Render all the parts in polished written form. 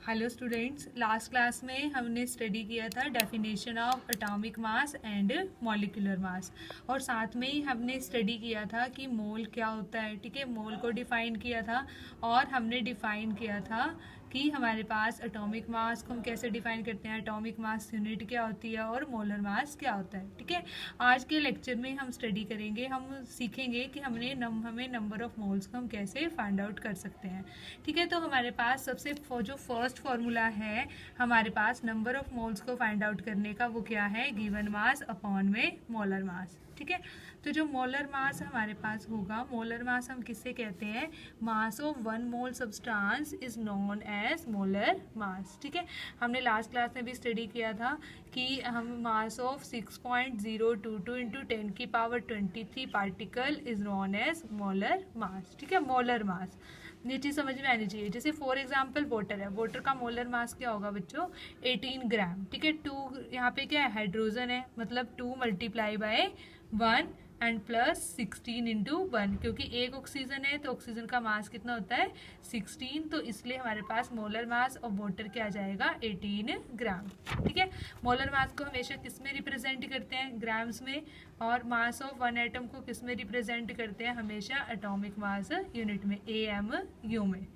Hello students, last class में हमने study किया था definition of atomic mass and molecular mass, और साथ में ही हमने स्टडी किया था कि मोल क्या होता है। ठीक है, मोल को डिफाइन किया था और हमने डिफाइन किया था कि हमारे पास एटॉमिक मास को हम कैसे डिफाइन करते हैं, एटॉमिक मास यूनिट क्या होती है और मोलर मास क्या होता है। ठीक है, आज के लेक्चर में हम स्टडी करेंगे, हम सीखेंगे कि हमें नंबर ऑफ मोल्स को हम कैसे फाइंड आउट कर सकते हैं। ठीक है, तो हमारे पास सबसे जो फर्स्ट फॉर्मूला है हमारे पास नंबर ऑफ मोल्स को फाइंड आउट करने का, वो क्या है, गिवन मास अपॉन में मोलर मास। ठीक है, तो जो मोलर मास हमारे पास होगा, मोलर मास हम किससे कहते हैं, mass of 1 mole substance is known as molar mass. ठीक है, हमने लास्ट क्लास में भी स्टडी किया था कि हम मास ऑफ 6.022 इंटू 10 की power 23 particle is known as molar mass. ठीक है, मोलर मास ये चीज़ समझ में आनी चाहिए। जैसे फॉर एग्जांपल वाटर है, वाटर का मोलर मास क्या होगा बच्चों, 18 ग्राम। ठीक है, 2 यहाँ पे क्या है, हाइड्रोजन है, मतलब 2 multiply by 1 and plus 16 into 1, क्योंकि एक ऑक्सीजन है तो ऑक्सीजन का मास कितना होता है 16, तो इसलिए हमारे पास मोलर मास ऑफ वाटर क्या आ जाएगा 18 ग्राम। ठीक है, मोलर मास को हमेशा किस में रिप्रेजेंट करते हैं, ग्राम्स में, और मास ऑफ 1 एटम को किस में रिप्रेजेंट करते हैं, हमेशा एटॉमिक मास यूनिट में, AMU में।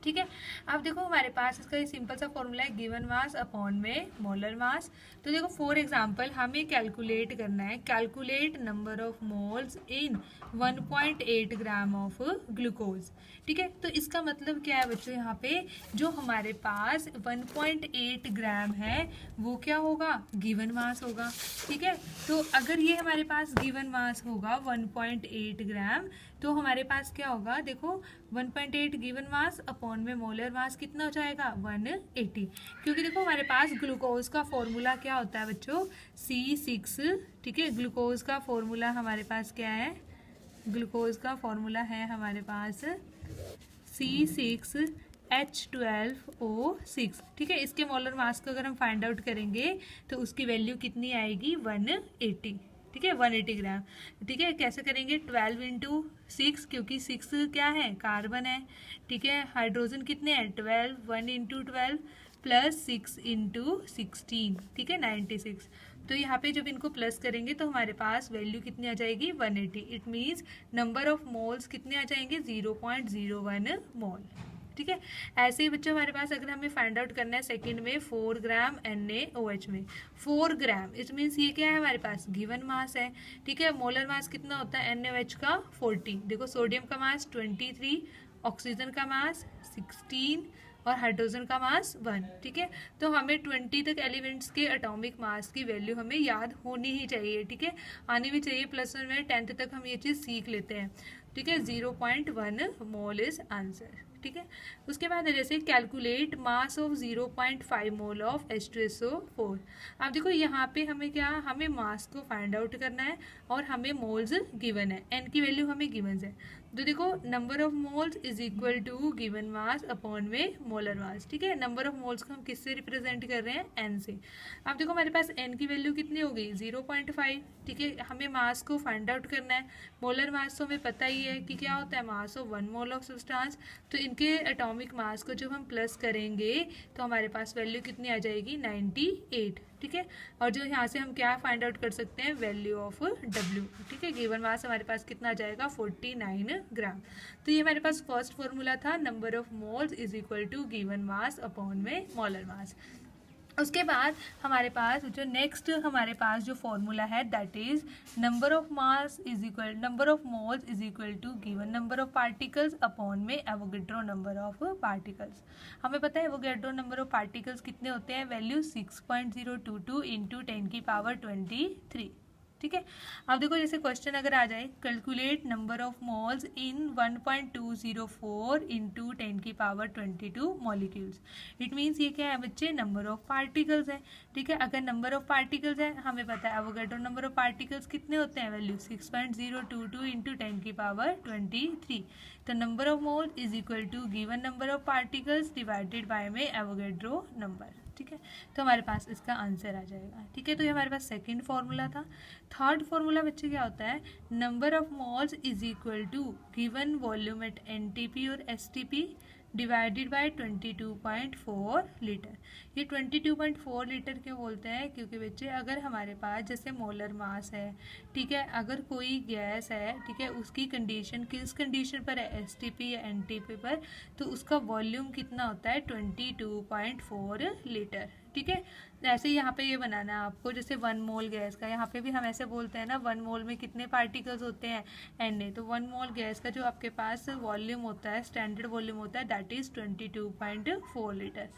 ठीक है, अब देखो हमारे पास इसका ये सिंपल सा फॉर्मूला है, गिवन मास अपॉन में मोलर मास। तो देखो फॉर एग्जांपल हमें कैलकुलेट करना है, calculate number of moles in 1.8 gram of glucose. ठीक है, तो इसका मतलब क्या है बच्चों, यहाँ पे जो हमारे पास 1.8 ग्राम है वो क्या होगा, गिवन मास होगा। ठीक है, तो अगर ये हमारे पास गिवन मास होगा 1.8 ग्राम, तो हमारे पास क्या होगा, देखो 1.8 गिवन मास अपॉन में मोलर मास कितना हो जाएगा 180, क्योंकि देखो हमारे पास ग्लूकोज का फॉर्मूला क्या होता है बच्चों, C6। ठीक है, ग्लूकोज का फॉर्मूला हमारे पास क्या है, ग्लूकोज का फॉर्मूला है हमारे पास C6H12O6। ठीक है, इसके मोलर मास को अगर हम फाइंड आउट करेंगे तो उसकी वैल्यू कितनी आएगी 180। ठीक है, 180 ग्राम। ठीक है, कैसे करेंगे, 12 इंटू 6, क्योंकि 6 क्या है, कार्बन है। ठीक है, हाइड्रोजन कितने हैं 12, 1 इंटू 12 प्लस 6 इंटू 16। ठीक है, 96। तो यहाँ पे जब इनको प्लस करेंगे तो हमारे पास वैल्यू कितनी आ जाएगी 180। It means number of moles कितने आ जाएंगे 0.01 मोल। ठीक है, ऐसे ही बच्चों हमारे पास अगर हमें फाइंड आउट करना है सेकंड में 4 ग्राम NaOH में, 4 ग्राम, इट मीन्स ये क्या है हमारे पास गिवन मास है। ठीक है, मोलर मास कितना होता है NaOH का 40, देखो सोडियम का मास 23, ऑक्सीजन का मास 16 और हाइड्रोजन का मास 1। ठीक है, तो हमें 20 तक एलिमेंट्स के एटॉमिक मास की वैल्यू हमें याद होनी ही चाहिए। ठीक है, आनी भी चाहिए, प्लस वन में 10th तक हम ये चीज़ सीख लेते हैं। ठीक है, 0.1 मोल इज आंसर। ठीक है, उसके बाद जैसे calculate mass of 0.5 mole of H2SO4। अब देखो यहाँ पे हमें क्या, हमें मास को फाइंड आउट करना है और हमें मोल्स गिवन है, n की वैल्यू हमें गिवन है। तो देखो number of moles is equal to given mass upon में मोलर मास। ठीक है, नंबर ऑफ मोल्स को हम किससे रिप्रेजेंट कर रहे हैं, n से। अब देखो हमारे पास n की वैल्यू कितनी हो गई 0.5। ठीक है, हमें मास को फाइंड आउट करना है, मोलर मास तो हमें पता ही है कि क्या होता है, मास ऑफ 1 मोल ऑफ सब्सटेंस। तो इनके एटॉमिक मास को जब हम प्लस करेंगे तो हमारे पास वैल्यू कितनी आ जाएगी 98। ठीक है, और जो यहाँ से हम क्या फाइंड आउट कर सकते हैं, वैल्यू ऑफ W। ठीक है, गिवन मास हमारे पास कितना आ जाएगा 49 ग्राम। तो ये हमारे पास फर्स्ट फॉर्मूला था, number of moles is equal to given mass upon में मोलर मास। उसके बाद हमारे पास जो नेक्स्ट हमारे पास जो फॉर्मूला है that is number of mass is equal, number of moles is equal to given number of particles upon में Avogadro number of particles. हमें पता है एवोगैड्रो नंबर ऑफ पार्टिकल्स कितने होते हैं, वैल्यू 6.022 इंटू 10 की पावर 23। ठीक है, अब देखो जैसे क्वेश्चन अगर आ जाए, calculate number of moles in 1.204 into 10 की पावर 22 मॉलिक्यूल्स। इट मीन्स ये क्या है बच्चे, नंबर ऑफ पार्टिकल्स है। ठीक है, अगर नंबर ऑफ पार्टिकल्स है, हमें पता है एवोगैड्रो नंबर ऑफ पार्टिकल्स कितने होते हैं, वैल्यू 6.022 इंटू 10 की पावर 23। तो number of moles is equal to given number of particles divided by में एवोगैड्रो नंबर। ठीक है, तो हमारे पास इसका आंसर आ जाएगा। ठीक है, तो ये हमारे पास सेकंड फॉर्मूला था। थर्ड फॉर्मूला बच्चे क्या होता है, number of moles is equal to given volume at NTP और STP डिवाइडेड बाय 22.4 लीटर। ये 22.4 लीटर क्यों बोलते हैं, क्योंकि बच्चे अगर हमारे पास जैसे मोलर मास है, ठीक है, अगर कोई गैस है, ठीक है, उसकी कंडीशन किस कंडीशन पर है, एसटीपी या एनटीपी पर, तो उसका वॉल्यूम कितना होता है 22.4 लीटर। ठीक है, ऐसे यहाँ पे ये बनाना है आपको, जैसे 1 मोल गैस का, यहाँ पे भी हम ऐसे बोलते हैं ना 1 मोल में कितने पार्टिकल्स होते हैं, Na। तो 1 मोल गैस का जो आपके पास वॉल्यूम होता है, स्टैंडर्ड वॉल्यूम होता है, दैट इज 22.4 लीटर।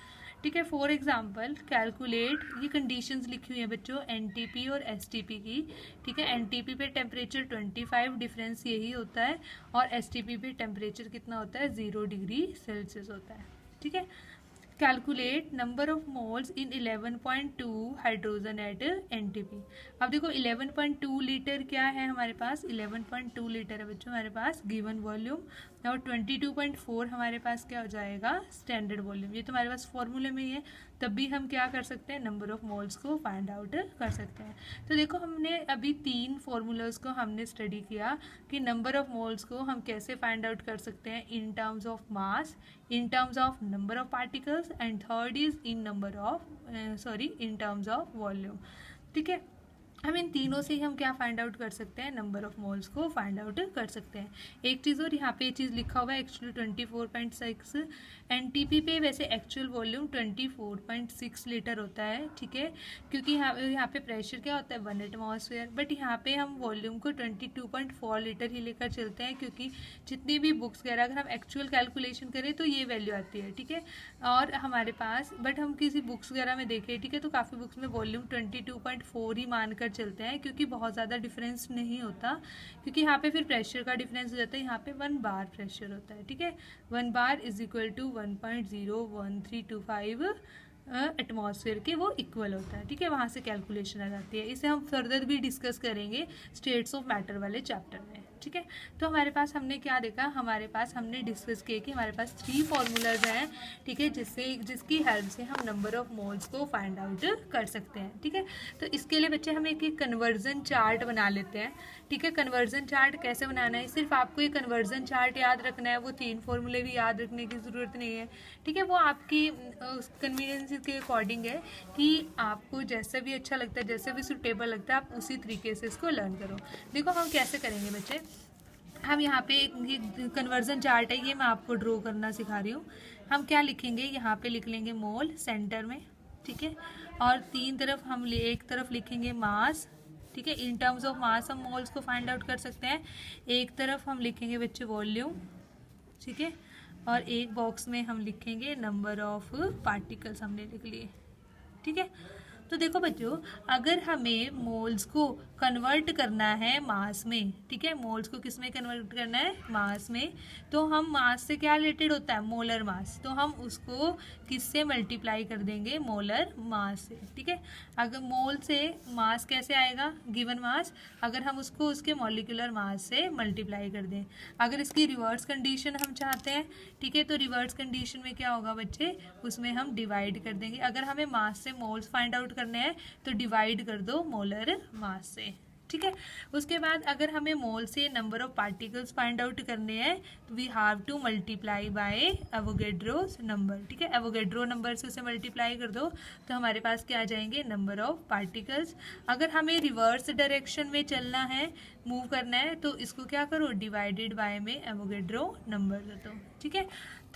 ठीक है, फॉर एग्जाम्पल कैलकुलेट, ये कंडीशंस लिखी हुई है बच्चों एनटीपी और एसटीपी की। ठीक है, एनटीपी पे टेम्परेचर 25, डिफरेंस यही होता है, और एसटीपी पे टेम्परेचर कितना होता है 0 डिग्री सेल्सियस होता है। ठीक है, calculate number of moles in 11.2 hydrogen at NTP. अब देखो 11.2 लीटर क्या है हमारे पास, 11.2 लीटर है बच्चों हमारे पास गिवन वॉल्यूम, और 22.4 हमारे पास क्या हो जाएगा स्टैंडर्ड वॉल्यूम। ये तो हमारे पास फॉर्मूले में ही है, तब भी हम क्या कर सकते हैं, नंबर ऑफ मोल्स को फाइंड आउट कर सकते हैं। तो देखो हमने अभी 3 फॉर्मूलाज को हमने स्टडी किया कि नंबर ऑफ मोल्स को हम कैसे फाइंड आउट कर सकते हैं in terms of mass, in terms of number of particles, and third is in number of in terms of volume। ठीक है, हम इन तीनों से ही हम क्या फाइंड आउट कर सकते हैं, नंबर ऑफ मोल्स को फाइंड आउट कर सकते हैं। एक चीज़ और यहाँ पे ये चीज़ लिखा हुआ है एक्चुअली 24.6 एनटीपी पे, वैसे एक्चुअल वॉल्यूम 24.6 लीटर होता है। ठीक है, क्योंकि यहाँ पे प्रेशर क्या होता है 1 एटमॉस्फेयर, बट यहाँ पे हम वॉल्यूम को 22.4 लीटर ही लेकर चलते हैं, क्योंकि जितनी भी बुक्स वगैरह अगर हम एक्चुअल कैलकुलेशन करें तो ये वैल्यू आती है। ठीक है, और हमारे पास बट हम किसी बुक्स वगैरह में देखें, ठीक है, तो काफ़ी बुक्स में वॉल्यूम 22.4 ही मानकर चलते हैं, क्योंकि बहुत ज़्यादा डिफरेंस नहीं होता, क्योंकि यहाँ पे फिर प्रेशर का डिफरेंस हो जाता है। यहाँ पे 1 बार प्रेशर होता है। ठीक है, 1 bar is equal to 1.01325 atmosphere के वो इक्वल होता है। ठीक है, वहाँ से कैलकुलेशन आ जाती है। इसे हम फर्दर भी डिस्कस करेंगे स्टेट्स ऑफ मैटर वाले चैप्टर में। ठीक है, तो हमारे पास हमने क्या देखा, हमारे पास हमने डिस्कस किया कि हमारे पास 3 फॉर्मूलाज हैं। ठीक है, जिसकी हेल्प से हम नंबर ऑफ मोल्स को फाइंड आउट कर सकते हैं। ठीक है, तो इसके लिए बच्चे हम एक कन्वर्जन चार्ट बना लेते हैं। ठीक है, कन्वर्जन चार्ट कैसे बनाना है, सिर्फ आपको ये कन्वर्जन चार्ट याद रखना है, वो 3 फॉर्मूले भी याद रखने की ज़रूरत नहीं है। ठीक है, वो आपकी कन्वीनियंस के अकॉर्डिंग है कि आपको जैसा भी अच्छा लगता है, जैसे भी सुटेबल लगता है, आप उसी तरीके से इसको लर्न करो। देखो हम कैसे करेंगे बच्चे, हम यहाँ पे ये कन्वर्जन चार्ट है, ये मैं आपको ड्रॉ करना सिखा रही हूँ। हम क्या लिखेंगे, यहाँ पे लिख लेंगे मोल सेंटर में। ठीक है, और 3 तरफ हम एक तरफ लिखेंगे मास। ठीक है, इन टर्म्स ऑफ मास हम मोल्स को फाइंड आउट कर सकते हैं। एक तरफ हम लिखेंगे बच्चे वॉल्यूम। ठीक है, और एक बॉक्स में हम लिखेंगे नंबर ऑफ पार्टिकल्स, हमने लिख लिए। ठीक है, तो देखो बच्चों, अगर हमें मोल्स को कन्वर्ट करना है मास में, ठीक है, मोल्स को किस में कन्वर्ट करना है, मास में, तो हम मास से क्या रिलेटेड होता है, मोलर मास, तो हम उसको किससे मल्टीप्लाई कर देंगे, मोलर मास से। ठीक है, अगर मोल से मास कैसे आएगा, गिवन मास, अगर हम उसको उसके मॉलिक्यूलर मास से मल्टीप्लाई कर दें। अगर इसकी रिवर्स कंडीशन हम चाहते हैं, ठीक है, तो रिवर्स कंडीशन में क्या होगा बच्चे, उसमें हम डिवाइड कर देंगे। अगर हमें मास से मोल्स फाइंड आउट करने हैं तो डिवाइड कर दो मोलर मास से। ठीक है, उसके बाद अगर हमें मोल से number of particles find out करने हैं तो we have to multiply by Avogadro's number. ठीक है, एवोगेड्रो नंबर से उसे मल्टीप्लाई कर दो तो हमारे पास क्या आ जाएंगे, नंबर ऑफ पार्टिकल्स। अगर हमें रिवर्स डायरेक्शन में चलना है, मूव करना है, तो इसको क्या करो, डिवाइडेड बाय में एवोगेड्रो नंबर दे दो। ठीक है,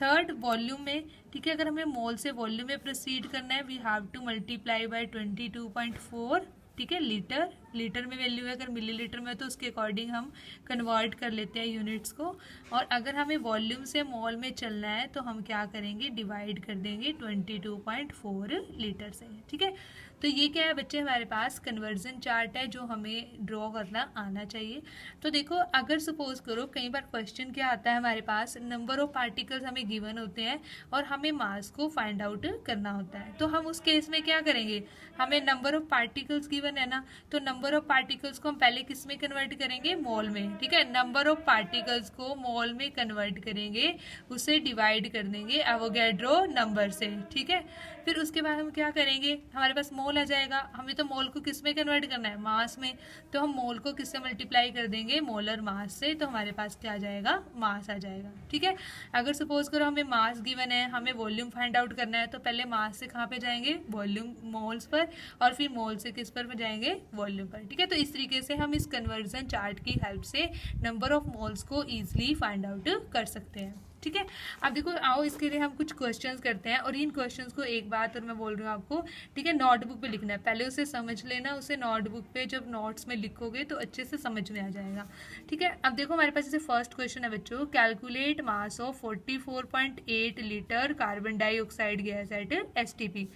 थर्ड वॉल्यूम में, ठीक है, अगर हमें मोल से वॉल्यूम में प्रोसीड करना है, we have to multiply by 22.4। ठीक है, लीटर में वैल्यू है, अगर मिलीलीटर में तो उसके अकॉर्डिंग हम कन्वर्ट कर लेते हैं यूनिट्स को। और अगर हमें वॉल्यूम से मोल में चलना है तो हम क्या करेंगे, डिवाइड कर देंगे 22.4 लीटर से। ठीक है, तो ये क्या है बच्चे, हमारे पास कन्वर्जन चार्ट है जो हमें ड्रॉ करना आना चाहिए। तो देखो, अगर सपोज करो कई बार क्वेश्चन क्या आता है हमारे पास, नंबर ऑफ पार्टिकल्स हमें गिवन होते हैं और हमें मास को फाइंड आउट करना होता है, तो हम उस केस में क्या करेंगे, हमें नंबर ऑफ पार्टिकल्स गिवन है ना, तो नंबर ऑफ पार्टिकल्स को हम पहले किस में कन्वर्ट करेंगे, मोल में, ठीक है। नंबर ऑफ पार्टिकल्स को मोल में कन्वर्ट करेंगे, उसे डिवाइड कर देंगे एवोगैड्रो नंबर से, ठीक है। फिर उसके बाद हम क्या करेंगे, हमारे पास मोल आ जाएगा, हमें तो मोल को किस में कन्वर्ट करना है, मास में, तो हम मोल को किससे मल्टीप्लाई कर देंगे, मोलर मास से, तो हमारे पास क्या आ जाएगा, मास आ जाएगा, ठीक है। अगर सपोज करो हमें मास गिवन है, हमें वॉल्यूम फाइंड आउट करना है, तो पहले मास से कहाँ पे जाएंगे, वॉल्यूम मोल्स पर, और फिर मोल से किस पर जाएंगे, वॉल्यूम पर, ठीक है। तो इस तरीके से हम इस कन्वर्जन चार्ट की हेल्प से नंबर ऑफ मोल्स को ईजिली फाइंड आउट कर सकते हैं, ठीक है। अब देखो आओ इसके लिए हम कुछ क्वेश्चंस करते हैं, और इन क्वेश्चंस को एक बात और मैं बोल रही हूँ आपको, ठीक है, नोटबुक पे लिखना है, पहले उसे समझ लेना, उसे नोटबुक पे जब नोट्स में लिखोगे तो अच्छे से समझ में आ जाएगा, ठीक है। अब देखो हमारे पास जैसे फर्स्ट क्वेश्चन है बच्चों, calculate mass of 44.8 litre carbon dioxide gas at STP.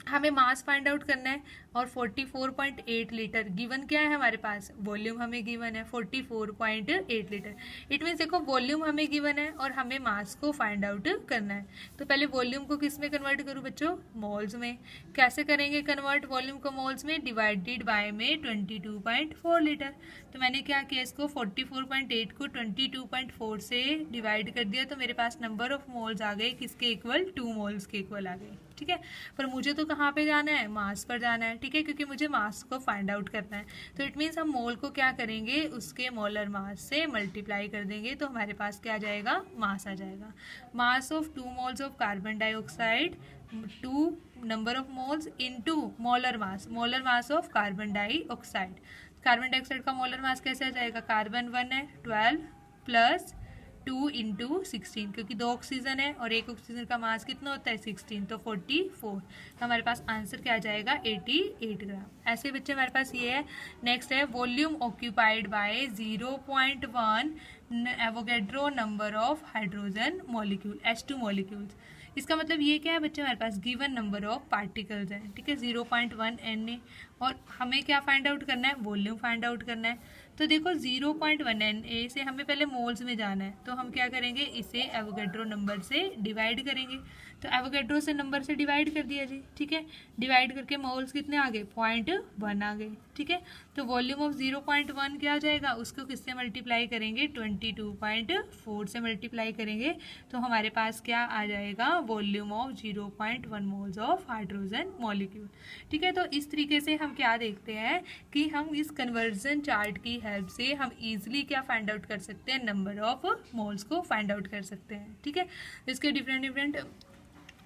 हमें मास फाइंड आउट करना है, और 44.8 लीटर गिवन क्या है हमारे पास, वॉल्यूम हमें गिवन है 44.8 लीटर। इट मीन्स देखो वॉल्यूम हमें गिवन है और हमें मास को फाइंड आउट करना है, तो पहले वॉल्यूम को किस में कन्वर्ट करूँ बच्चों, मोल्स में। कैसे करेंगे कन्वर्ट वॉल्यूम को मोल्स में, डिवाइडेड बाय में 22.4 लीटर। तो मैंने क्या किया, इसको 44.8 को 22.4 से डिवाइड कर दिया, तो मेरे पास नंबर ऑफ मोल्स आ गए किसके इक्वल, 2 मोल्स के इक्वल आ गए, ठीक है। पर मुझे तो कहाँ पे जाना है, मास पर जाना है, ठीक है, क्योंकि मुझे मास को फाइंड आउट करना है। तो इट मीन्स हम मोल को क्या करेंगे, उसके मोलर मास से मल्टीप्लाई कर देंगे, तो हमारे पास क्या आ जाएगा, मास आ जाएगा। Mass of 2 moles of carbon dioxide, 2 number of moles into molar mass of carbon dioxide. Carbon dioxide का मोलर मास कैसे आ जाएगा, कार्बन 1 है 12 प्लस 2 इंटू 16, क्योंकि 2 ऑक्सीजन है और 1 ऑक्सीजन का मास कितना होता है 16, तो 44। तो हमारे पास आंसर क्या आ जाएगा 88 ग्राम। ऐसे बच्चे हमारे पास ये है। नेक्स्ट है volume occupied by 0.1 Avogadro number of hydrogen molecule, H2 molecules. इसका मतलब ये क्या है बच्चे, हमारे पास गिवन नंबर ऑफ पार्टिकल्स हैं, ठीक है, 0.1 Na, और हमें क्या फाइंड आउट करना है, वॉल्यूम फाइंड आउट करना है। तो देखो 0.1 Na से हमें पहले मोल्स में जाना है, तो हम क्या करेंगे, इसे एवोगैड्रो नंबर से डिवाइड करेंगे। तो एवोगैड्रो से नंबर से डिवाइड कर दिया जी, ठीक है। डिवाइड करके मोल्स कितने आ गए, 0.1 आ गए, ठीक है। तो वॉल्यूम ऑफ 0.1 क्या आ जाएगा, उसको किससे मल्टीप्लाई करेंगे, 22.4 से मल्टीप्लाई करेंगे, तो हमारे पास क्या आ जाएगा, volume of 0.1 moles of hydrogen molecule, ठीक है। तो इस तरीके से हम क्या देखते हैं कि हम इस कन्वर्जन चार्ट की हेल्प से हम इजीली क्या फाइंड आउट कर सकते हैं, नंबर ऑफ मोल्स को फाइंड आउट कर सकते हैं, ठीक है। इसके डिफरेंट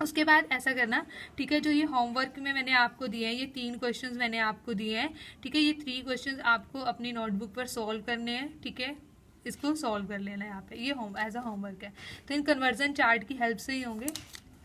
उसके बाद ऐसा करना, ठीक है, जो ये होमवर्क में मैंने आपको दिए हैं, ये 3 क्वेश्चंस मैंने आपको दिए हैं, ठीक है। ये 3 क्वेश्चंस आपको अपनी नोटबुक पर सॉल्व करने हैं, ठीक है, इसको सॉल्व कर लेना है यहाँ पे, ये एज अ होमवर्क है। तो इन कन्वर्जन चार्ट की हेल्प से ही होंगे,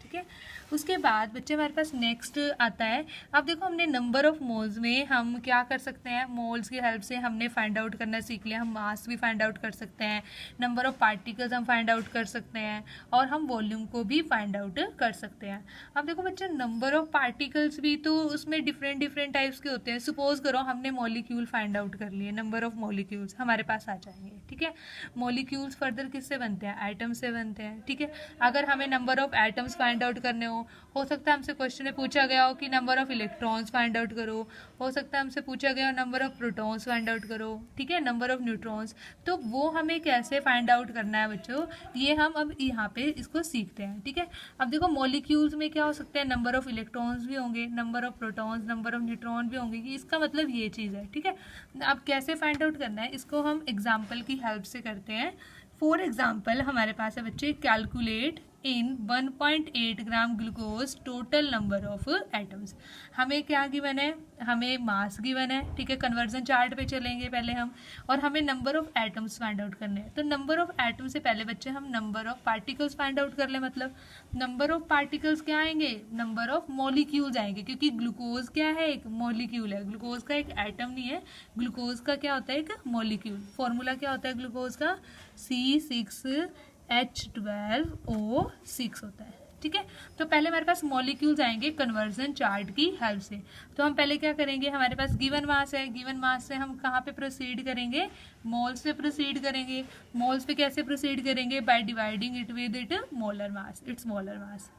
ठीक है। उसके बाद बच्चे हमारे पास नेक्स्ट आता है, अब देखो हमने नंबर ऑफ मोल्स में हम क्या कर सकते हैं, मोल्स की हेल्प से हमने फाइंड आउट करना सीख लिया, हम मास भी फाइंड आउट कर सकते हैं, नंबर ऑफ पार्टिकल्स हम फाइंड आउट कर सकते हैं, और हम वॉल्यूम को भी फाइंड आउट कर सकते हैं। अब देखो बच्चे नंबर ऑफ पार्टिकल्स भी तो उसमें डिफरेंट टाइप्स के होते हैं। सपोज करो हमने मॉलिक्यूल फाइंड आउट कर लिए, नंबर ऑफ मॉलिक्यूल्स हमारे पास आ जाएंगे, ठीक है। मॉलिक्यूल्स फर्दर किससे बनते हैं, एटम से बनते हैं, ठीक है। अगर हमें number of atoms find out करने हो सकता है हमसे क्वेश्चन में पूछा गया हो कि number of electrons find out करो, हो सकता है हमसे पूछा गया हो number of protons find out करो, ठीक है, नंबर ऑफ न्यूट्रॉन्स। तो वो हमें कैसे फाइंड आउट करना है बच्चों, ये हम अब यहाँ पे इसको सीखते हैं, ठीक है। अब देखो मॉलिक्यूल्स में क्या हो सकता है, नंबर ऑफ इलेक्ट्रॉन्स भी होंगे, number of protons, number of neutron भी होंगे, कि इसका मतलब ये चीज़ है, ठीक है। अब कैसे फाइंड आउट करना है, इसको हम एग्जाम्पल की हेल्प से करते हैं। फॉर एग्जाम्पल हमारे पास है बच्चे, calculate in 1.8 gram glucose total number of atoms. हमें क्या गिवन है, हमें मास गिवन है, ठीक है। कन्वर्जन चार्ट पे चलेंगे पहले हम, और हमें number of atoms find out करने हैं। तो नंबर ऑफ एटम से पहले बच्चे हम number of particles find out कर ले, मतलब नंबर ऑफ पार्टिकल्स क्या आएंगे, नंबर ऑफ मॉलिक्यूल्स आएंगे, क्योंकि ग्लूकोज क्या है, एक मॉलिक्यूल है, ग्लूकोज का एक एटम नहीं है, ग्लूकोज का क्या होता है, एक मॉलिक्यूल। फॉर्मूला क्या होता है ग्लूकोज का, C6H12O6 होता है, ठीक है। तो पहले हमारे पास मॉलिक्यूल्स आएंगे कन्वर्जन चार्ट की हेल्प से। तो हम पहले क्या करेंगे, हमारे पास गिवन मास है, गिवन मास से हम कहाँ पे प्रोसीड करेंगे, मोल्स पे प्रोसीड करेंगे। मोल्स पे कैसे प्रोसीड करेंगे, by dividing it with it molar mass, it's molar mass,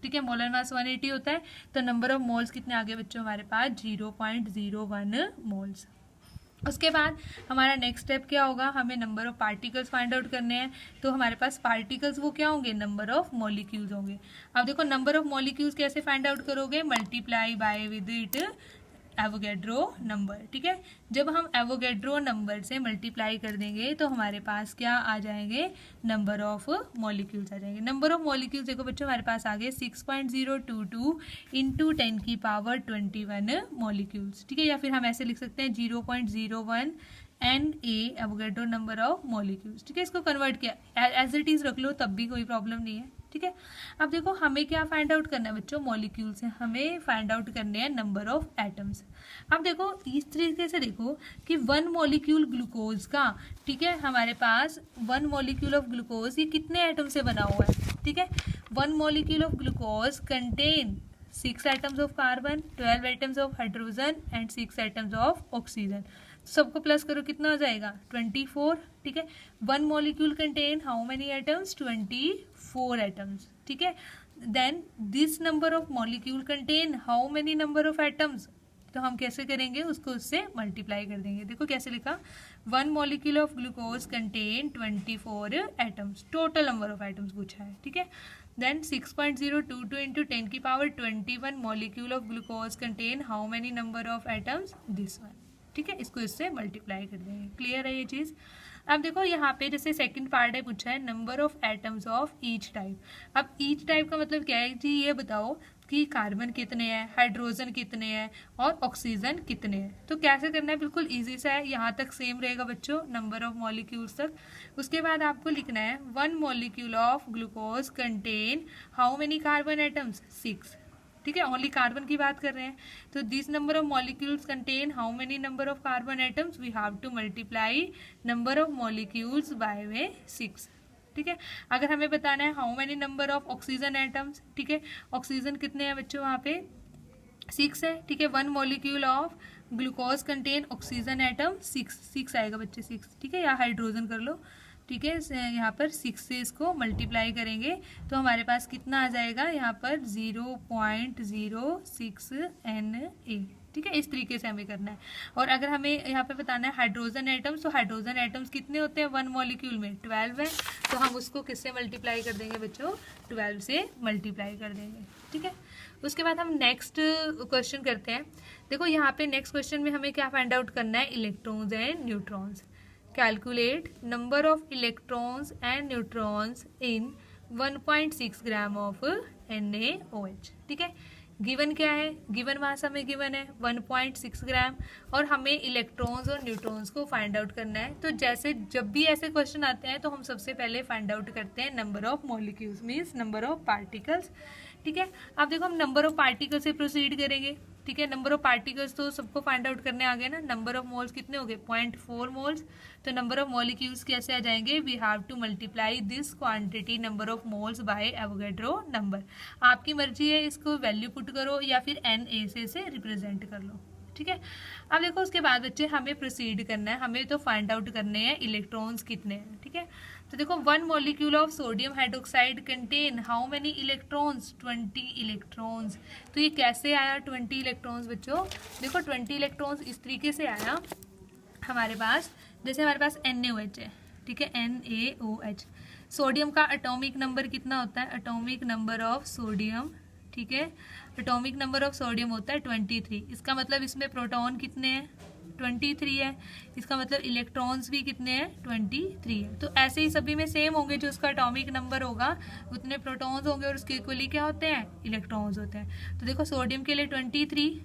ठीक है, मोलर मास 180 होता है, तो नंबर ऑफ मोल्स कितने आ गए बच्चों हमारे पास 0.01 मोल्स। उसके बाद हमारा नेक्स्ट स्टेप क्या होगा, हमें number of particles find out करने हैं। तो हमारे पास पार्टिकल्स वो क्या होंगे, नंबर ऑफ मॉलिक्यूल्स होंगे। अब देखो नंबर ऑफ मॉलिक्यूल्स कैसे फाइंड आउट करोगे, multiply by with it Avogadro number. ठीक है, जब हम एवोगैड्रो नंबर से मल्टीप्लाई कर देंगे तो हमारे पास क्या आ जाएंगे, नंबर ऑफ मॉलिक्यूल्स आ जाएंगे। नंबर ऑफ मॉलिक्यूल्स देखो बच्चों हमारे पास आ गए 6.022 इंटू 10 की पावर 21 मॉलिक्यूल्स। ठीक है, या फिर हम ऐसे लिख सकते हैं 0.01 NA Avogadro number of molecules. ठीक है, इसको कन्वर्ट किया एज इट इज रख लो तब भी कोई प्रॉब्लम नहीं है। ठीक है, अब देखो हमें क्या फाइंड आउट करना है बच्चों, मॉलिक्यूल से हमें फाइंड आउट करने हैं नंबर ऑफ एटम्स। अब देखो इस तरीके से देखो कि 1 मॉलिक्यूल ग्लूकोज का, ठीक है, हमारे पास 1 मॉलिक्यूल ऑफ ग्लूकोज ये कितने एटम से बना हुआ है। ठीक है, 1 molecule of glucose contain 6 atoms of carbon, 12 atoms of hydrogen and 6 atoms of oxygen. सबको प्लस करो कितना हो जाएगा 24। ठीक है, 1 molecule contain how many atoms 24 atoms. ठीक है, then this number of molecule contain how many number of atoms, तो हम कैसे करेंगे उसको उससे मल्टीप्लाई कर देंगे। देखो कैसे लिखा, 1 molecule of glucose contain 24 atoms, total number of atoms पूछा है। ठीक है, देन 6.022 इंटू 10 की power 21 molecule of glucose contain how many number of atoms, this one. ठीक है, इसको इससे मल्टीप्लाई कर देंगे। क्लियर है ये चीज़। अब देखो यहाँ पे जैसे सेकंड पार्ट है पूछा है number of atoms of each type. अब ईच टाइप का मतलब क्या है जी, ये बताओ कि कार्बन कितने हैं, हाइड्रोजन कितने हैं और ऑक्सीजन कितने हैं। तो कैसे करना है, बिल्कुल इजी सा है, यहाँ तक सेम रहेगा बच्चों नंबर ऑफ मॉलिक्यूल्स तक। उसके बाद आपको लिखना है 1 molecule of glucose contain how many carbon atoms 6। ठीक है, ओनली कार्बन की बात कर रहे हैं, तो this number of molecules contain how many number of carbon atoms, we have to multiply number of molecules by में 6। ठीक है, अगर हमें बताना है how many number of oxygen atoms, ठीक है, ऑक्सीजन कितने हैं बच्चों वहाँ पे 6 है। ठीक है, 1 molecule of glucose contain oxygen atom 6 आएगा बच्चे 6। ठीक है, या हाइड्रोजन कर लो। ठीक है, यहाँ पर 6 से इसको मल्टीप्लाई करेंगे तो हमारे पास कितना आ जाएगा यहाँ पर 0.06 Na। ठीक है, इस तरीके से हमें करना है। और अगर हमें यहाँ पे बताना है हाइड्रोजन एटम्स, तो हाइड्रोजन एटम्स कितने होते हैं 1 मॉलिक्यूल में 12 है, तो हम उसको किससे मल्टीप्लाई कर देंगे बच्चों 12 से मल्टीप्लाई कर देंगे। ठीक है, उसके बाद हम नेक्स्ट क्वेश्चन करते हैं। देखो यहाँ पे नेक्स्ट क्वेश्चन में हमें क्या फाइंड आउट करना है, electrons and neutrons. Calculate number of electrons and neutrons in 1.6 gram of NaOH। ठीक है, गिवन क्या है, गिवन मास हमें गिवन है 1.6 ग्राम और हमें इलेक्ट्रॉन्स और न्यूट्रॉन्स को फाइंड आउट करना है। तो जैसे जब भी ऐसे क्वेश्चन आते हैं तो हम सबसे पहले फाइंड आउट करते हैं number of molecules means number of particles. ठीक है, अब देखो हम नंबर ऑफ पार्टिकल से प्रोसीड करेंगे। ठीक है, नंबर ऑफ पार्टिकल्स तो सबको फाइंड आउट करने आ गए ना, नंबर ऑफ मोल्स कितने हो गए 0.4 मोल्स, तो नंबर ऑफ मॉलिक्यूल्स कैसे आ जाएंगे, we have to multiply this quantity number of moles by Avogadro number. आपकी मर्जी है, इसको वैल्यू पुट करो या फिर Na से रिप्रेजेंट कर लो। ठीक है, अब देखो उसके बाद बच्चे हमें प्रोसीड करना है, हमें तो फाइंड आउट करने हैं इलेक्ट्रॉन्स कितने हैं। ठीक है, तो देखो 1 molecule of sodium hydroxide contain how many electrons 20 electrons. तो ये कैसे आया 20 इलेक्ट्रॉन्स बच्चों, देखो 20 इलेक्ट्रॉन्स इस तरीके से आया हमारे पास, जैसे हमारे पास NaOH है। ठीक है, NaOH, सोडियम का एटॉमिक नंबर कितना होता है, एटॉमिक नंबर ऑफ सोडियम। ठीक है, एटॉमिक नंबर ऑफ सोडियम होता है 23। इसका मतलब इसमें प्रोटॉन कितने हैं 23 है, इसका मतलब इलेक्ट्रॉन्स भी कितने हैं 23 है। तो ऐसे ही सभी में सेम होंगे, जो उसका एटॉमिक नंबर होगा उतने प्रोटॉन्स होंगे और उसके इक्वली क्या होते हैं इलेक्ट्रॉन्स होते हैं। तो देखो सोडियम के लिए 23,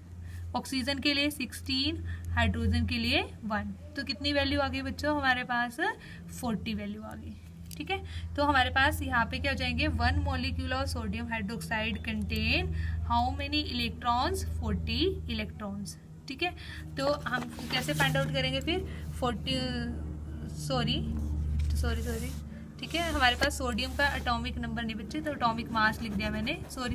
ऑक्सीजन के लिए 16, हाइड्रोजन के लिए 1, तो कितनी वैल्यू आ गई बच्चों हमारे पास 40 वैल्यू आ गई। ठीक है, तो हमारे पास यहाँ पे क्या हो जाएंगे 1 molecule of sodium hydroxide contain how many electrons 40 electrons. ठीक है, तो हम कैसे फाइंड आउट करेंगे फिर 40 सॉरी ठीक है, हमारे पास सोडियम का एटॉमिक नंबर नहीं बच्चे, तो एटॉमिक मास लिख दिया मैंने, सॉरी।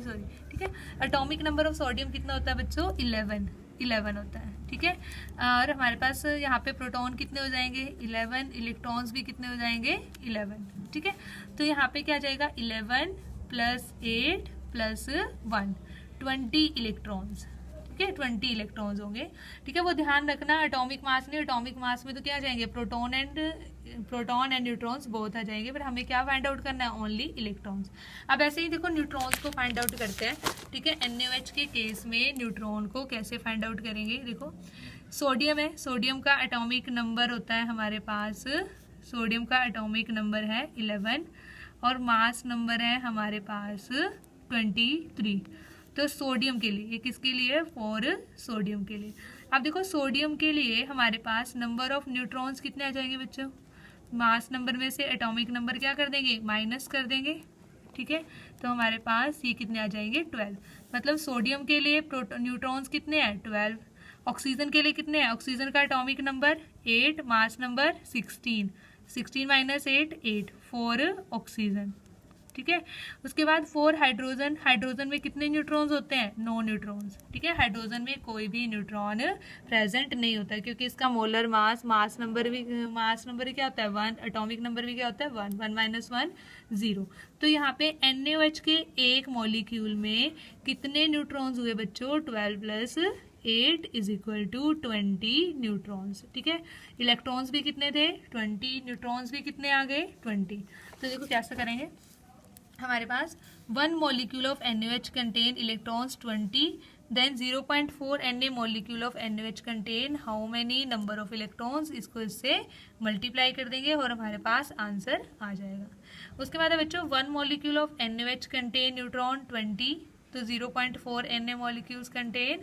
ठीक है, एटॉमिक नंबर ऑफ सोडियम कितना होता है बच्चों 11 होता है। ठीक है, और हमारे पास यहाँ पे प्रोटॉन कितने हो जाएंगे 11, इलेक्ट्रॉन्स भी कितने हो जाएंगे 11। ठीक है, तो यहाँ पे क्या आ जाएगा 11 + 8 प्लस 1, 20 इलेक्ट्रॉन्स। ठीक है, 20 इलेक्ट्रॉन्स होंगे। ठीक है, वो ध्यान रखना, एटॉमिक मास नहीं, एटॉमिक मास में तो क्या आ जाएंगे, प्रोटॉन एंड न्यूट्रॉन्स बोथ आ जाएंगे, पर हमें क्या फाइंड आउट करना है, ओनली इलेक्ट्रॉन्स। अब ऐसे ही देखो न्यूट्रॉन्स को फाइंड आउट करते हैं। ठीक है, NaOH के केस में न्यूट्रॉन को कैसे फाइंड आउट करेंगे, देखो सोडियम है, सोडियम का एटॉमिक नंबर होता है हमारे पास, सोडियम का एटॉमिक नंबर है 11 और मास नंबर है हमारे पास 23। तो सोडियम के लिए, ये किसके लिए, फॉर सोडियम के लिए। अब देखो सोडियम के लिए हमारे पास नंबर ऑफ न्यूट्रॉन्स कितने आ जाएंगे बच्चों, मास नंबर में से एटॉमिक नंबर क्या कर देंगे, माइनस कर देंगे। ठीक है, तो हमारे पास ये कितने आ जाएंगे, 12। मतलब सोडियम के लिए न्यूट्रॉन्स कितने हैं, 12। ऑक्सीजन के लिए कितने हैं, ऑक्सीजन का atomic number 8, mass number 16, 16 minus 8, 8 for oxygen. ठीक है, उसके बाद 4 हाइड्रोजन, हाइड्रोजन में कितने न्यूट्रॉन्स होते हैं, 9 न्यूट्रॉन्स। ठीक है, हाइड्रोजन में कोई भी न्यूट्रॉन प्रेजेंट नहीं होता क्योंकि इसका मोलर मास नंबर भी क्या होता है, 1, एटॉमिक नंबर भी क्या होता है, 1, 1 माइनस 1 0। तो यहाँ पे NaOH के एक मॉलिक्यूल में कितने न्यूट्रॉन्स हुए बच्चों, 12 plus 8 is equal to 20 neutrons. ठीक है, इलेक्ट्रॉन्स भी कितने थे, 20, न्यूट्रॉन्स भी कितने आ गए, 20। तो देखो कैसे करेंगे, हमारे पास 1 molecule of NaOH contain electrons 20, then 0.4 Na molecule of NaOH contain how many number of electrons, इसको इससे मल्टीप्लाई कर देंगे और हमारे पास आंसर आ जाएगा। उसके बाद है बच्चों 1 molecule of NaOH contain neutron 20, तो 0.4 Na molecules contain,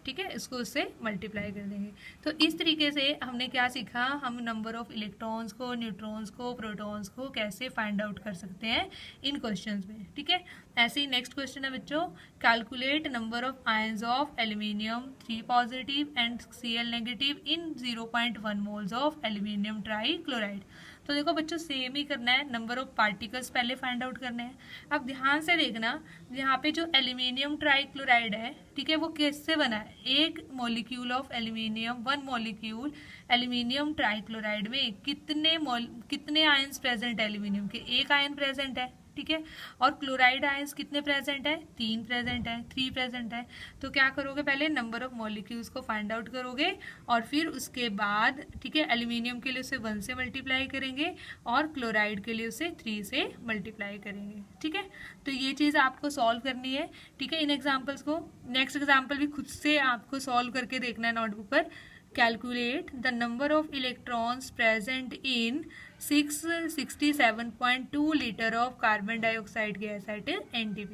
ठीक है, इसको उससे मल्टीप्लाई कर देंगे। तो इस तरीके से हमने क्या सीखा, हम नंबर ऑफ इलेक्ट्रॉन्स को, न्यूट्रॉन्स को, प्रोटॉन्स को कैसे फाइंड आउट कर सकते हैं इन क्वेश्चंस में। ठीक है, ऐसे ही नेक्स्ट क्वेश्चन है बच्चों, calculate number of ions of aluminium 3 positive and Cl negative in 0.1 moles of aluminium try chloride. तो देखो बच्चों सेम ही करना है, नंबर ऑफ पार्टिकल्स पहले फाइंड आउट करने हैं। अब ध्यान से देखना, यहाँ पे जो एल्यूमिनियम ट्राइक्लोराइड है, ठीक है, वो किससे बना है, एक molecule of aluminium, 1 molecule aluminium trichloride में कितने आयंस प्रेजेंट है, एल्यूमिनियम के 1 आयन प्रेजेंट है। ठीक है, और क्लोराइड आयंस कितने प्रेजेंट है, 3 प्रेजेंट है, 3 प्रेजेंट है। तो क्या करोगे, पहले नंबर ऑफ मॉलिक्यूल्स को फाइंड आउट करोगे और फिर उसके बाद, ठीक है, एल्यूमिनियम के लिए उसे 1 से मल्टीप्लाई करेंगे और क्लोराइड के लिए उसे 3 से मल्टीप्लाई करेंगे। ठीक है, तो ये चीज़ आपको सॉल्व करनी है। ठीक है, इन एग्जाम्पल्स को, नेक्स्ट एग्जाम्पल भी खुद से आपको सॉल्व करके देखना है नोटबुक पर। Calculate the number of electrons present in 667.2 litre of carbon dioxide gas at NTP।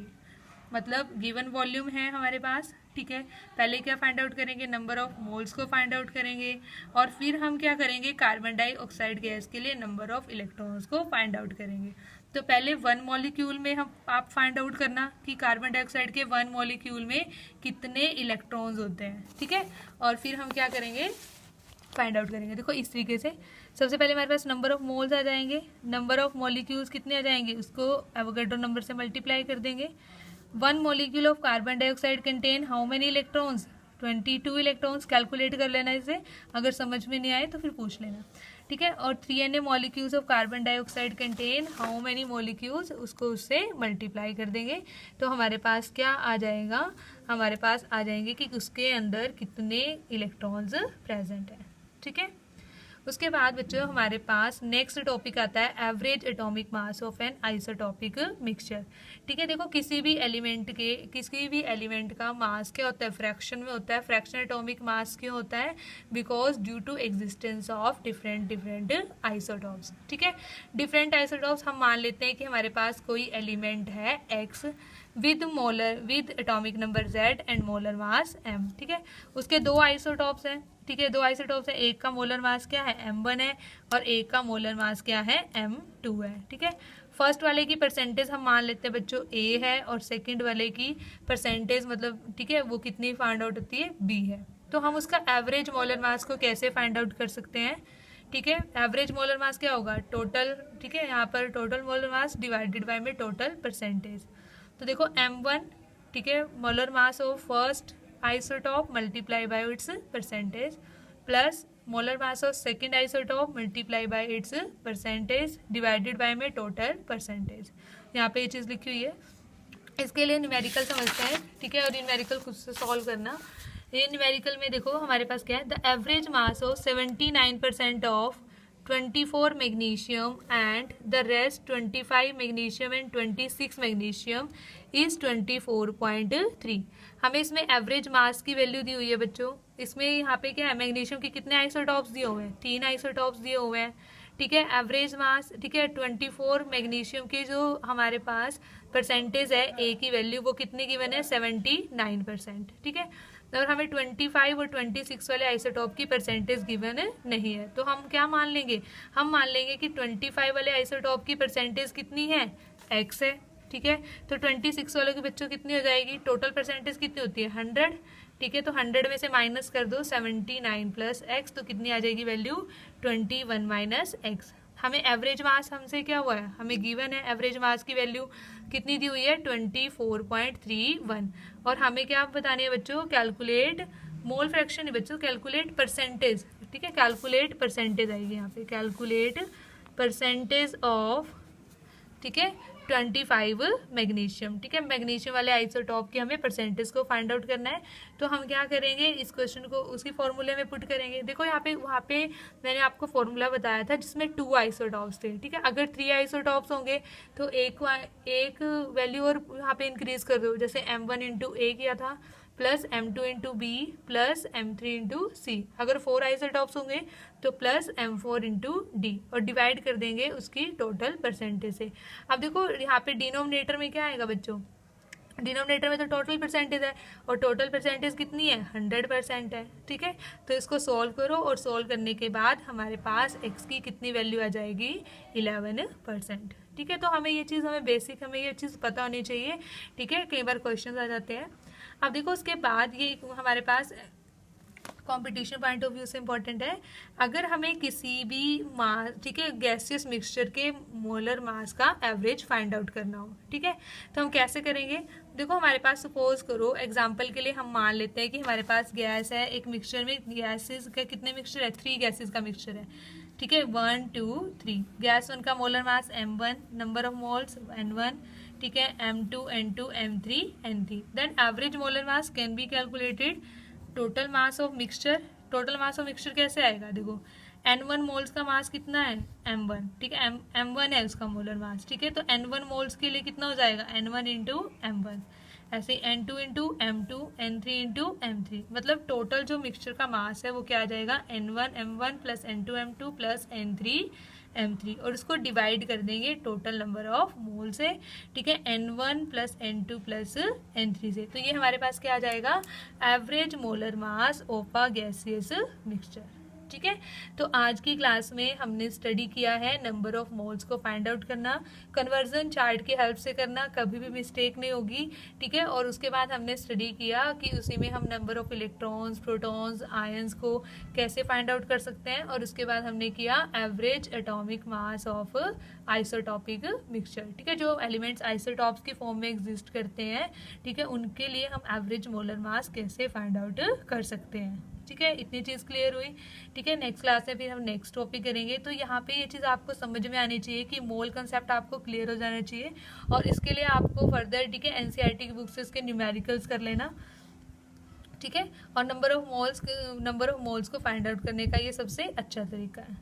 मतलब गिवन वॉल्यूम है हमारे पास। ठीक है, पहले क्या फाइंड आउट करेंगे, नंबर ऑफ मोल्स को फाइंड आउट करेंगे और फिर हम क्या करेंगे, कार्बन डाइऑक्साइड गैस के लिए नंबर ऑफ इलेक्ट्रॉन्स को फाइंड आउट करेंगे। तो पहले 1 मॉलिक्यूल में आप फाइंड आउट करना कि कार्बन डाइऑक्साइड के 1 मॉलिक्यूल में कितने इलेक्ट्रॉन्स होते हैं। ठीक है, और फिर हम क्या करेंगे, फाइंड आउट करेंगे। देखो इस तरीके से सबसे पहले हमारे पास नंबर ऑफ मोल्स आ जाएंगे, नंबर ऑफ मॉलिक्यूल्स कितने आ जाएंगे, उसको एवोगैड्रो नंबर से मल्टीप्लाई कर देंगे। 1 molecule of carbon dioxide contain how many electrons, 22 electrons. Calculate कर लेना इसे, अगर समझ में नहीं आए तो फिर पूछ लेना। ठीक है, और 3 Na molecules of carbon dioxide contain how many molecules, उसको उससे मल्टीप्लाई कर देंगे। तो हमारे पास क्या आ जाएगा, हमारे पास आ जाएंगे कि उसके अंदर कितने इलेक्ट्रॉन्स प्रेजेंट हैं। ठीक है, उसके बाद बच्चों हमारे पास नेक्स्ट टॉपिक आता है average atomic mass of an isotopic mixture. ठीक है, देखो किसी भी एलिमेंट का मास क्या होता है, फ्रैक्शन में होता है। फ्रैक्शन एटॉमिक मास क्यों होता है, because due to existence of different isotopes. ठीक है, डिफरेंट आइसोटॉप्स हम मान लेते हैं कि हमारे पास कोई एलिमेंट है X with atomic number Z and molar mass M। ठीक है, उसके 2 आइसोटॉप्स हैं। ठीक है, 2 आइसोटॉप्स है, एक का मोलर मास क्या है, M1 है और एक का मोलर मास क्या है, M2 है। ठीक है, फर्स्ट वाले की परसेंटेज हम मान लेते हैं बच्चों A है और सेकंड वाले की परसेंटेज मतलब, ठीक है, वो कितनी फाइंड आउट होती है, B है। तो हम उसका एवरेज मोलर मास को कैसे फाइंड आउट कर सकते हैं। ठीक है, एवरेज मोलर मास क्या होगा, टोटल, ठीक है, यहाँ पर total molar mass divided by में टोटल परसेंटेज। तो देखो M1, ठीक है, molar mass of first isotope multiply by it's percentage plus molar mass of second isotope multiply by it's percentage divided by में टोटल परसेंटेज। यहाँ पे ये चीज़ लिखी हुई है। इसके लिए न्यूमेरिकल समझते हैं, ठीक है, और न्यूमेरिकल खुद से सॉल्व करना। ये न्यूमेरिकल में देखो हमारे पास क्या है, the average mass of 79% of 24 magnesium and the rest 25 magnesium and 26 magnesium is 24.3। हमें इसमें एवरेज मास की वैल्यू दी हुई है बच्चों। इसमें यहाँ पे क्या है, मैग्नीशियम के कितने आइसोटॉप्स दिए हुए हैं, 3 आइसोटॉप्स दिए हुए हैं, ठीक है। एवरेज मास, ठीक है, 24 मैग्नीशियम की जो हमारे पास परसेंटेज है ए की वैल्यू वो कितनी गिवन है, 79%, ठीक है। और हमें 25 और 26 वाले आइसोटॉप की परसेंटेज गिवन नहीं है, तो हम क्या मान लेंगे, हम मान लेंगे कि 25 वाले आइसोटॉप की परसेंटेज कितनी है, x है, ठीक है। तो 26 वालों के बच्चों कितनी हो जाएगी, टोटल परसेंटेज कितनी होती है, 100, ठीक है। तो 100 में से माइनस कर दो 79 प्लस x, तो कितनी आ जाएगी वैल्यू, 21 माइनस x। हमें एवरेज मास हमसे क्या हुआ है, हमें गिवन है एवरेज मास की वैल्यू कितनी दी हुई है, 24.31। और हमें क्या बतानी है बच्चों, कैलकुलेट मोल फ्रैक्शन है बच्चों, कैलकुलेट परसेंटेज, ठीक है, कैलकुलेट परसेंटेज आएगी यहाँ पे, कैलकुलेट परसेंटेज ऑफ, ठीक है, 25 मैग्नीशियम, ठीक है। मैग्नीशियम वाले आइसोटॉप की हमें परसेंटेज को फाइंड आउट करना है। तो हम क्या करेंगे, इस क्वेश्चन को उसी फॉर्मूले में पुट करेंगे। देखो यहाँ पे, वहाँ पे मैंने आपको फॉर्मूला बताया था जिसमें 2 आइसोटॉप्स थे, ठीक है। अगर 3 आइसोटॉप्स होंगे तो एक वैल्यू और यहाँ पे इंक्रीज कर दो, जैसे M1 इंटू ए किया था plus M2 into B plus M3 into C. अगर 4 आइसोटॉप्स होंगे तो प्लस M4 इंटू डी, और डिवाइड कर देंगे उसकी टोटल परसेंटेज से। अब देखो यहाँ पे डिनोमिनेटर में क्या आएगा बच्चों, डिनोमिनेटर में तो टोटल परसेंटेज है, और टोटल परसेंटेज कितनी है, 100% है, ठीक है। तो इसको सॉल्व करो, और सॉल्व करने के बाद हमारे पास x की कितनी वैल्यू आ जाएगी, 11%, ठीक है। तो हमें ये चीज़, हमें बेसिक, हमें ये चीज़ पता होनी चाहिए, ठीक है। कई बार क्वेश्चन आ जाते हैं। अब देखो उसके बाद ये हमारे पास कंपटीशन पॉइंट ऑफ व्यू से इंपॉर्टेंट है, अगर हमें किसी भी मास, ठीक है, गैसियस मिक्सचर के मोलर मास का एवरेज फाइंड आउट करना हो, ठीक है, तो हम कैसे करेंगे। देखो हमारे पास, सपोज करो एग्जांपल के लिए हम मान लेते हैं कि हमारे पास गैस है, एक मिक्सचर में गैसेस का कितने मिक्सचर है, 3 गैसेस का मिक्सचर है, ठीक है, 1 2 3। गैस 1 का molar mass M1, number of moles N1, ठीक है, M2 N2 M3 N3। Then average molar mass can be calculated, total mass of mixture, total mass of mixture कैसे आएगा, देखो N1 मोल्स का मास कितना है, M1, ठीक है, M1 है उसका मोलर मास, ठीक है। तो N1 मोल्स के लिए कितना हो जाएगा, N1 इंटू M1, ऐसे N2 into M2, N3 into M3। मतलब टोटल जो मिक्सचर का मास है वो क्या आ जाएगा, N1 M1 plus N2 M2 plus N3 M3, और उसको डिवाइड कर देंगे टोटल नंबर ऑफ मोल से, ठीक है, N1 plus N2 plus N3 से। तो ये हमारे पास क्या आ जाएगा, average molar mass of a gaseous mixture, ठीक है। तो आज की क्लास में हमने स्टडी किया है नंबर ऑफ मोल्स को फाइंड आउट करना, कन्वर्जन चार्ट की हेल्प से करना, कभी भी मिस्टेक नहीं होगी, ठीक है। और उसके बाद हमने स्टडी किया कि उसी में हम number of electrons, protons, ions को कैसे फाइंड आउट कर सकते हैं, और उसके बाद हमने किया average atomic mass of isotopic mixture, ठीक है। जो एलिमेंट्स आइसोटॉप्स की फॉर्म में एग्जिस्ट करते हैं, ठीक है, उनके लिए हम एवरेज मोलर मास कैसे फाइंड आउट कर सकते हैं, ठीक है। इतनी चीज़ क्लियर हुई, ठीक है। नेक्स्ट क्लास में फिर हम नेक्स्ट टॉपिक करेंगे। तो यहाँ पे ये चीज़ आपको समझ में आनी चाहिए कि मोल कंसेप्ट आपको क्लियर हो जाना चाहिए, और इसके लिए आपको फर्दर, ठीक है, एनसीईआरटी की बुक से इसके न्यूमेरिकल्स कर लेना, ठीक है। और नंबर ऑफ मोल्स को फाइंड आउट करने का ये सबसे अच्छा तरीका है।